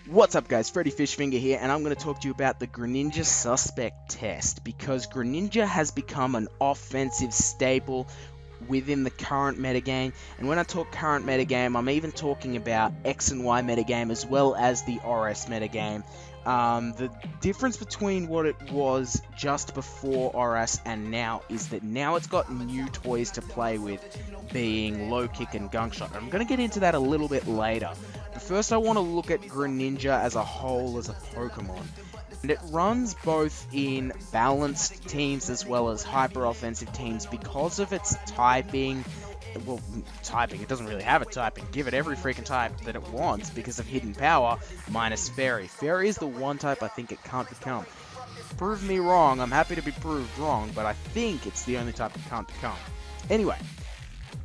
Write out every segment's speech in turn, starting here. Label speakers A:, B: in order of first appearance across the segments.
A: What's up guys, Freddy Fishfinger here, and I'm going to talk to you about the Greninja Suspect Test, because Greninja has become an offensive staple within the current metagame, and when I talk current metagame, I'm even talking about X and Y metagame as well as the RS metagame. The difference between what it was just before RS and now is that now it's got new toys to play with, being low kick and gunk shot. I'm going to get into that a little bit later. But first I want to look at Greninja as a whole as a Pokemon. And it runs both in balanced teams as well as hyper-offensive teams because of its typing. Well, typing, it doesn't really have a typing. Give it every freaking type that it wants because of hidden power, minus Fairy. Fairy is the one type I think it can't become. Prove me wrong, I'm happy to be proved wrong, but I think it's the only type it can't become. Anyway,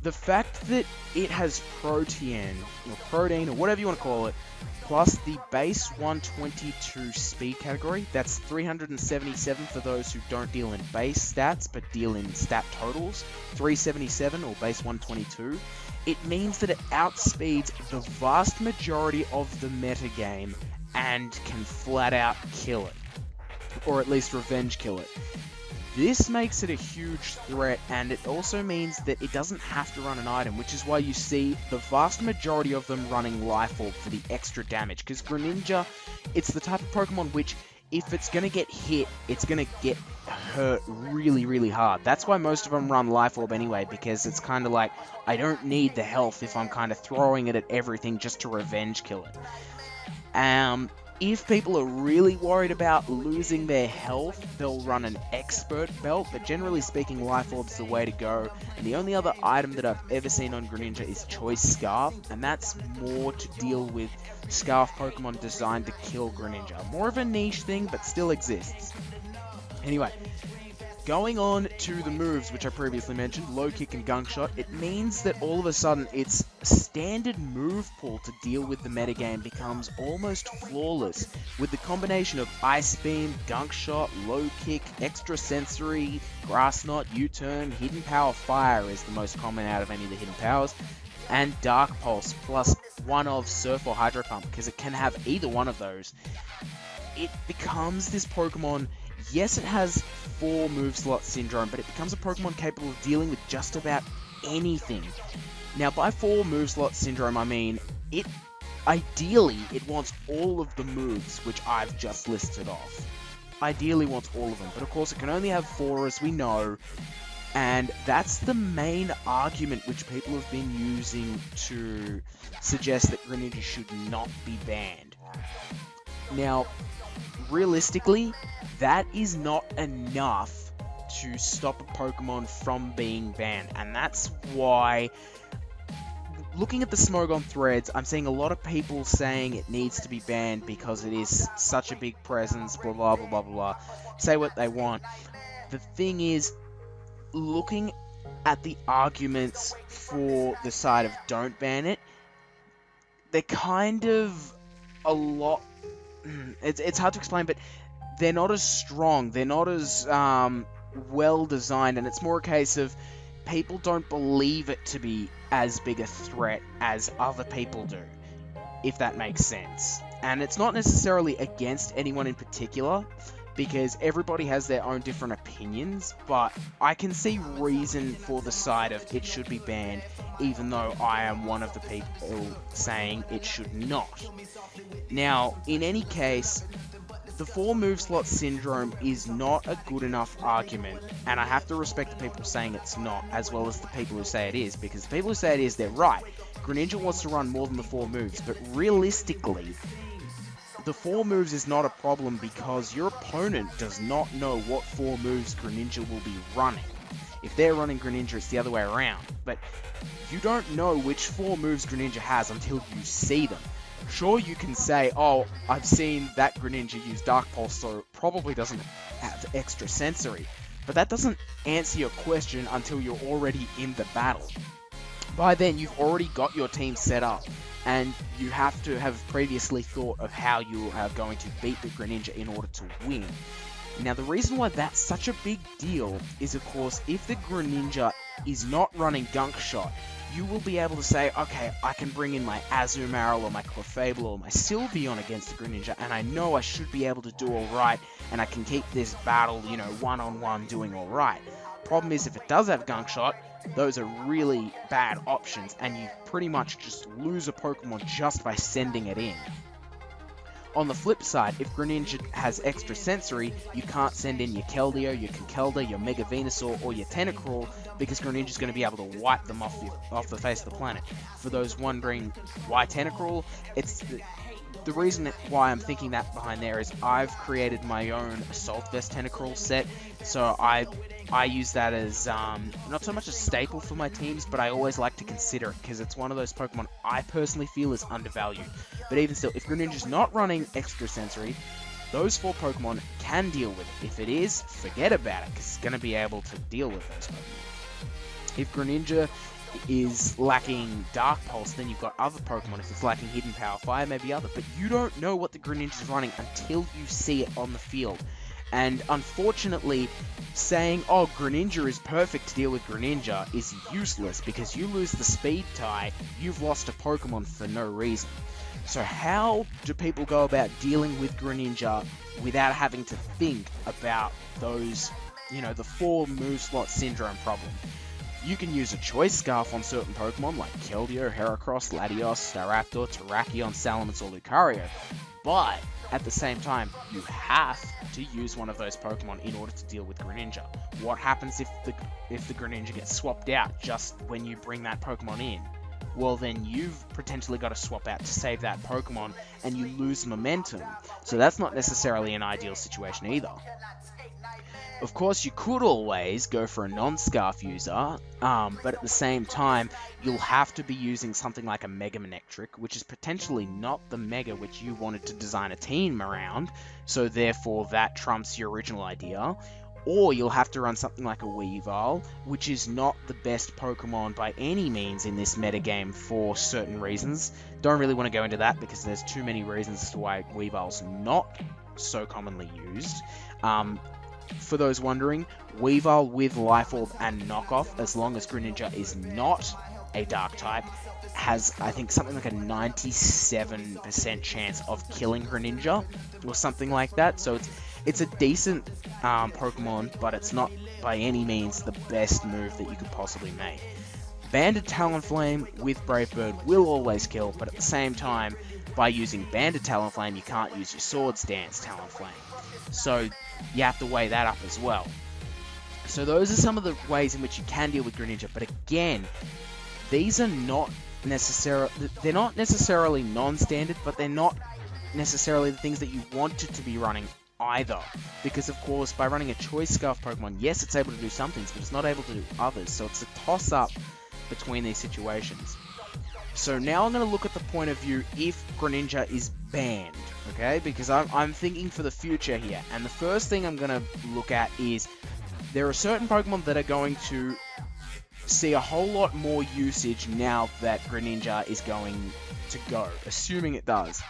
A: the fact that it has Protean, or Protein, or whatever you want to call it, plus the base 122 speed category, that's 377 for those who don't deal in base stats, but deal in stat totals, 377 or base 122, it means that it outspeeds the vast majority of the metagame and can flat out kill it, or at least revenge kill it. This makes it a huge threat, and it also means that it doesn't have to run an item, which is why you see the vast majority of them running Life Orb for the extra damage, because Greninja, it's the type of Pokemon which, if it's going to get hit, it's going to get hurt really, really hard. That's why most of them run Life Orb anyway, because it's kind of like, I don't need the health if I'm kind of throwing it at everything just to revenge kill it. If people are really worried about losing their health, they'll run an Expert Belt, but generally speaking, Life Orb's the way to go. And the only other item that I've ever seen on Greninja is Choice Scarf, and that's more to deal with Scarf Pokemon designed to kill Greninja. More of a niche thing, but still exists. Anyway, going on to the moves, which I previously mentioned, Low Kick and Gunk Shot, it means that all of a sudden its standard move pool to deal with the metagame becomes almost flawless, with the combination of Ice Beam, Gunk Shot, Low Kick, Extra Sensory, Grass Knot, U-Turn, Hidden Power Fire is the most common out of any of the hidden powers, and Dark Pulse, plus one of Surf or Hydro Pump, because it can have either one of those. It becomes this Pokemon. Yes, it has 4 move slot syndrome, but it becomes a Pokemon capable of dealing with just about anything. Now, by 4 move slot syndrome, I mean, ideally, it wants all of the moves which I've just listed off. Ideally wants all of them, but of course it can only have 4, as we know, and that's the main argument which people have been using to suggest that Greninja should not be banned. Now, realistically, that is not enough to stop a Pokemon from being banned, and that's why, looking at the Smogon threads, I'm seeing a lot of people saying it needs to be banned because it is such a big presence, blah blah blah blah blah, say what they want. The thing is, looking at the arguments for the side of don't ban it, they're kind of a lot. It's hard to explain, but they're not as strong, they're not as well designed, and it's more a case of people don't believe it to be as big a threat as other people do, if that makes sense. And it's not necessarily against anyone in particular, because everybody has their own different opinions, but I can see reason for the side of it should be banned, even though I am one of the people saying it should not. Now, in any case, the 4 move slot syndrome is not a good enough argument, and I have to respect the people saying it's not, as well as the people who say it is, because the people who say it is, they're right. Greninja wants to run more than the 4 moves, but realistically, the 4 moves is not a problem because your opponent does not know what 4 moves Greninja will be running. If they're running Greninja, it's the other way around, but you don't know which 4 moves Greninja has until you see them. Sure, you can say, oh, I've seen that Greninja use Dark Pulse, so it probably doesn't have Extra Sensory, but that doesn't answer your question until you're already in the battle. By then, you've already got your team set up, and you have to have previously thought of how you are going to beat the Greninja in order to win. Now, the reason why that's such a big deal is, of course, if the Greninja is not running Gunk Shot, you will be able to say, okay, I can bring in my Azumarill or my Clefable or my Sylveon against the Greninja, and I know I should be able to do alright, and I can keep this battle, you know, one-on-one doing alright. Problem is, if it does have Gunk Shot, those are really bad options, and you pretty much just lose a Pokemon just by sending it in. On the flip side, if Greninja has Extra Sensory, you can't send in your Keldeo, your Conkeldurr, your Mega Venusaur, or your Tentacruel, because Greninja's going to be able to wipe them off the face of the planet. For those wondering why Tentacruel, it's the reason why I'm thinking that behind there is I've created my own Assault Vest Tentacruel set, so I use that as not so much a staple for my teams, but I always like to consider it because it's one of those Pokemon I personally feel is undervalued. But even still, if Greninja's not running Extra Sensory, those 4 Pokemon can deal with it. If it is, forget about it, because it's going to be able to deal with those Pokemon. If Greninja is lacking Dark Pulse, then you've got other Pokemon. If it's lacking Hidden Power Fire, maybe other. But you don't know what the Greninja is running until you see it on the field. And unfortunately, saying, oh, Greninja is perfect to deal with Greninja is useless, because you lose the speed tie, you've lost a Pokemon for no reason. So how do people go about dealing with Greninja without having to think about those, you know, the 4 move slot syndrome problem? You can use a Choice Scarf on certain Pokemon like Keldeo, Heracross, Latios, Staraptor, Terrakion, Salamence, or Lucario, but at the same time, you have to use one of those Pokemon in order to deal with Greninja. What happens if the Greninja gets swapped out just when you bring that Pokemon in? Well, then you've potentially got to swap out to save that Pokemon, and you lose momentum. So that's not necessarily an ideal situation either. Of course, you could always go for a non-Scarf user, but at the same time, you'll have to be using something like a Mega Manectric, which is potentially not the Mega which you wanted to design a team around, so therefore that trumps your original idea. Or you'll have to run something like a Weavile, which is not the best Pokemon by any means in this metagame for certain reasons. Don't really want to go into that because there's too many reasons as to why Weavile's not so commonly used. For those wondering, Weavile with Life Orb and Knockoff, as long as Greninja is not a Dark type, has, I think, something like a 97% chance of killing Greninja, or something like that. So it's a decent Pokemon, but it's not by any means the best move that you could possibly make. Banded Talonflame with Brave Bird will always kill, but at the same time, by using Banded Talonflame, you can't use your Swords Dance Talonflame. So you have to weigh that up as well. So those are some of the ways in which you can deal with Greninja, but again, these are not necessarily non-standard, but they're not necessarily the things that you wanted to be running either. Because of course, by running a Choice Scarf Pokemon, yes, it's able to do some things, but it's not able to do others, so it's a toss-up between these situations. So now I'm going to look at the point of view if Greninja is banned, okay? Because I'm thinking for the future here, and the first thing I'm going to look at is there are certain Pokemon that are going to see a whole lot more usage now that Greninja is going to go, assuming it does.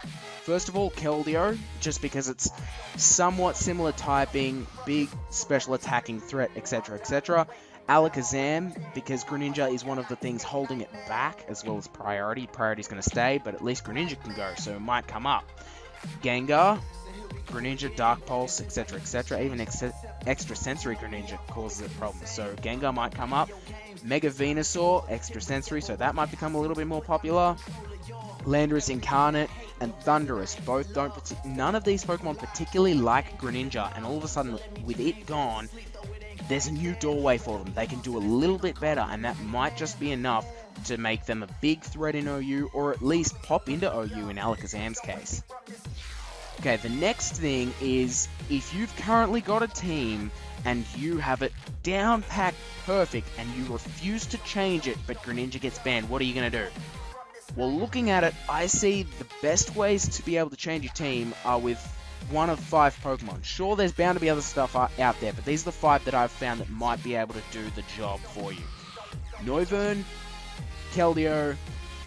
A: First of all, Keldeo, just because it's somewhat similar typing, big special attacking threat, etc, etc. Alakazam, because Greninja is one of the things holding it back, as well as Priority. Priority's going to stay, but at least Greninja can go, so it might come up. Gengar, Greninja, Dark Pulse, etc, etc. Even Extra Sensory Greninja causes a problem, so Gengar might come up. Mega Venusaur, Extra Sensory, so that might become a little bit more popular. Landorus Incarnate and Thundurus both none of these Pokemon particularly like Greninja, and all of a sudden, with it gone, there's a new doorway for them. They can do a little bit better, and that might just be enough to make them a big threat in OU, or at least pop into OU in Alakazam's case. Okay, the next thing is, if you've currently got a team and you have it down packed perfect and you refuse to change it, but Greninja gets banned, what are you going to do? Well, looking at it, I see the best ways to be able to change your team are with one of 5 Pokemon. Sure, there's bound to be other stuff out there, but these are the 5 that I've found that might be able to do the job for you. Noivern, Keldeo,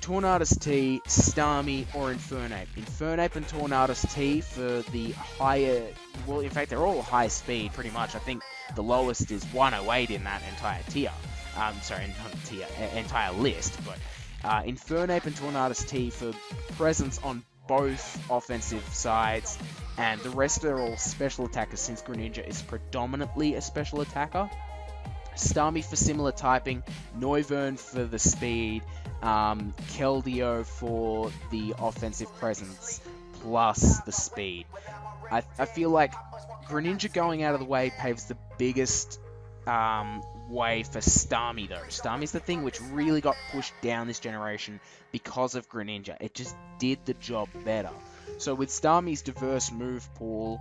A: Tornadus T, Starmie, or Infernape. Infernape and Tornadus T for the higher... Well, in fact, they're all high speed, pretty much. I think the lowest is 108 in that entire tier. Sorry, not a tier, entire list, but Infernape and Tornadus T for presence on both offensive sides, and the rest are all special attackers since Greninja is predominantly a special attacker. Starmie for similar typing, Noivern for the speed, Keldeo for the offensive presence, plus the speed. I feel like Greninja going out of the way paves the biggest way for Starmie, though. Starmie's the thing which really got pushed down this generation because of Greninja. It just did the job better. So with Starmie's diverse move pool,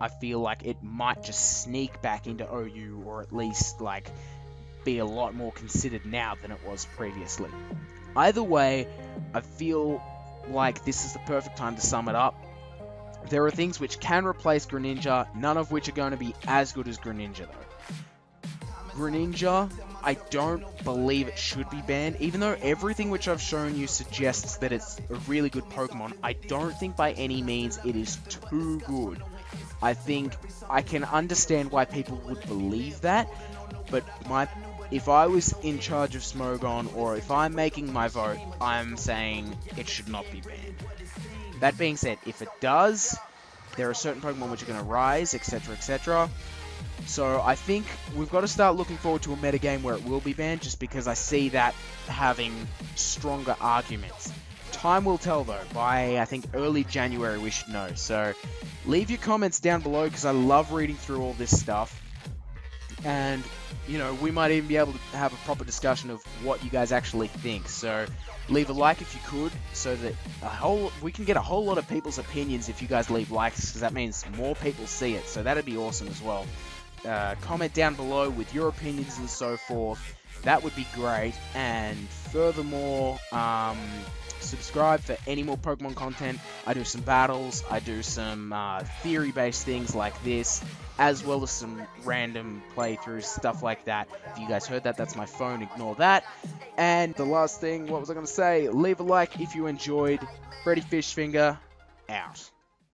A: I feel like it might just sneak back into OU, or at least like be a lot more considered now than it was previously. Either way, I feel like this is the perfect time to sum it up. There are things which can replace Greninja, none of which are going to be as good as Greninja though. Greninja, I don't believe it should be banned, even though everything which I've shown you suggests that it's a really good Pokemon. I don't think by any means it is too good. I think I can understand why people would believe that, but if I was in charge of Smogon, or if I'm making my vote, I'm saying it should not be banned. That being said, if it does, there are certain Pokemon which are going to rise, etc, etc. So I think we've got to start looking forward to a metagame where it will be banned, just because I see that having stronger arguments. Time will tell though. By, I think, early January we should know. So leave your comments down below, because I love reading through all this stuff. And, you know, we might even be able to have a proper discussion of what you guys actually think. So leave a like if you could, so that we can get a whole lot of people's opinions if you guys leave likes, because that means more people see it. So that'd be awesome as well. Comment down below with your opinions and so forth. That would be great. And furthermore, subscribe for any more Pokemon content. I do some battles, I do some theory-based things like this, as well as some random playthroughs, stuff like that. If you guys heard that, that's my phone, ignore that. And the last thing, what was I going to say? Leave a like if you enjoyed. Freddy Fishfinger, out.